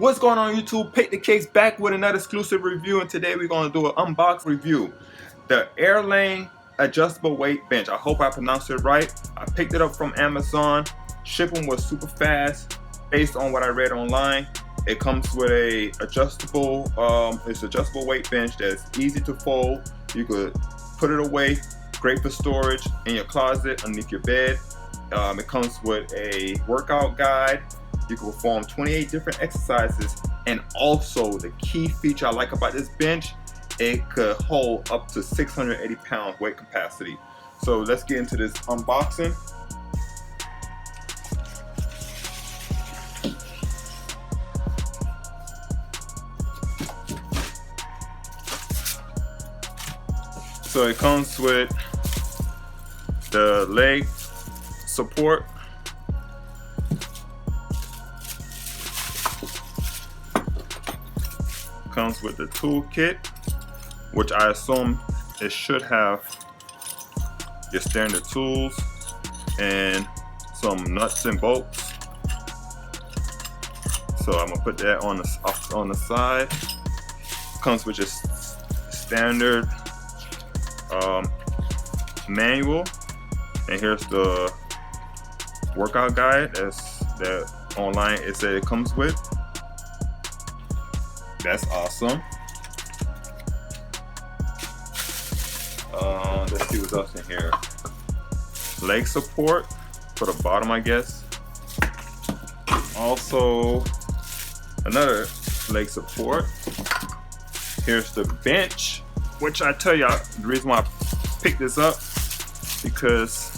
What's going on YouTube? Pick the Cakes back with another exclusive review, and today we're going to do an unbox review. The Aerlang adjustable weight bench. I hope I pronounced it right. I picked it up from Amazon. Shipping was super fast based on what I read online. It comes with a adjustable weight bench that's easy to fold. You could put it away, great for storage in your closet, underneath your bed. It comes with a workout guide. You can perform 28 different exercises, and also the key feature I like about this bench, it could hold up to 680 pounds weight capacity. So let's get into this unboxing. So it comes with the leg support, comes with the toolkit, which I assume it should have your standard tools and some nuts and bolts. So I'm gonna put that on the side. Comes with just standard manual, and here's the workout guide that online it said it comes with. That's awesome. Let's see what's else in here. Leg support for the bottom, I guess. Also, another leg support. Here's the bench, which I tell y'all the reason why I picked this up, because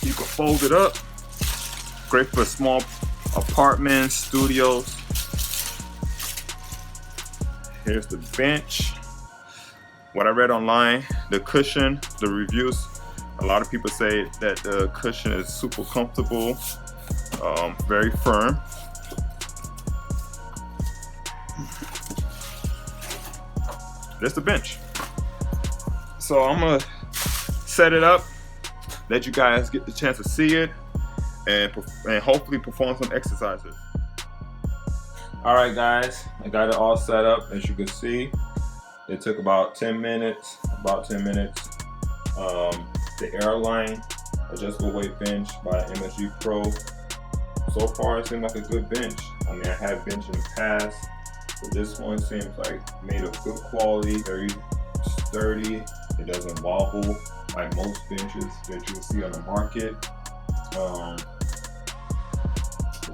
you can fold it up. Great for small apartments, studios. Here's the bench. What I read online, the cushion, the reviews, a lot of people say that the cushion is super comfortable, very firm. There's the bench. So I'm gonna set it up, let you guys get the chance to see it, and hopefully perform some exercises. Alright guys, I got it all set up. As you can see, it took about 10 minutes. The Aerlang adjustable weight bench by MSG Pro. So far it seemed like a good bench. I mean, I had bench in the past, but this one seems like made of good quality, very sturdy. It doesn't wobble like most benches that you will see on the market.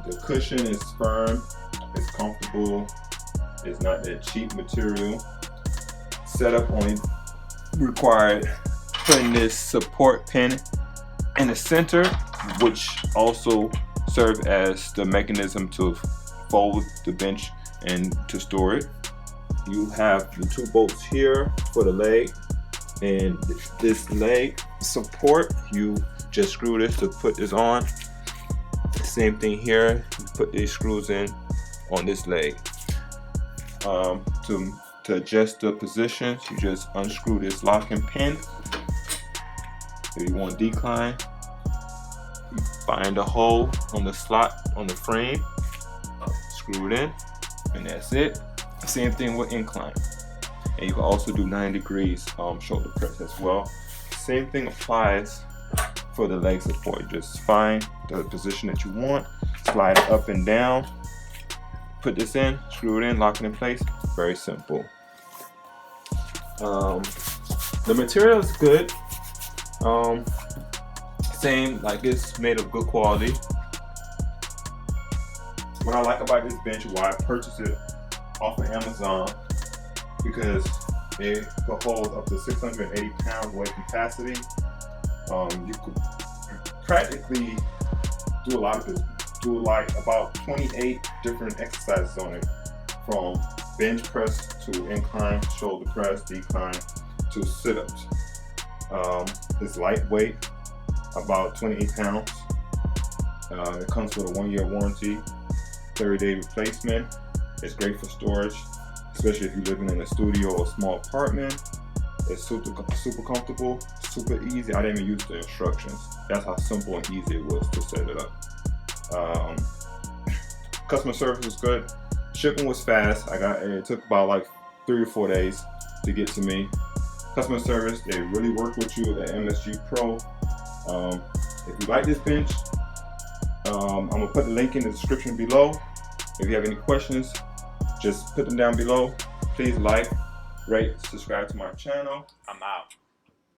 The cushion is firm. It's comfortable. It's not that cheap material. Setup only required putting this support pin in the center, which also serves as the mechanism to fold the bench and to store it. You have the two bolts here for the leg, and this leg support, you just screw this to put this on. Same thing here, you put these screws in on this leg. To adjust the positions, you just unscrew this locking pin. If you want to decline, you find a hole on the slot on the frame, screw it in, and that's it. Same thing with incline. And you can also do 90 degrees shoulder press as well. Same thing applies for the leg support. Just find the position that you want, slide it up and down, put this in, screw it in, lock it in place. Very simple. The material is good. Same, like it's made of good quality. What I like about this bench, why I purchased it off of Amazon, because it could hold up to 680 pounds weight capacity. You could practically do like about 28 different exercises on it, from bench press to incline, shoulder press, decline to sit-ups. It's lightweight, about 28 pounds. It comes with a 1-year warranty, 30-day replacement. It's great for storage, especially if you're living in a studio or a small apartment. It's super comfortable, super easy. I didn't even use the instructions. That's how simple and easy it was to set it up. Customer service was good. Shipping was fast. It took about like 3 or 4 days to get to me. Customer service, they really work with you at MSG Pro. If you like this bench, I'm gonna put the link in the description below. If you have any questions, just put them down below. Please like, rate, subscribe to my channel. I'm out.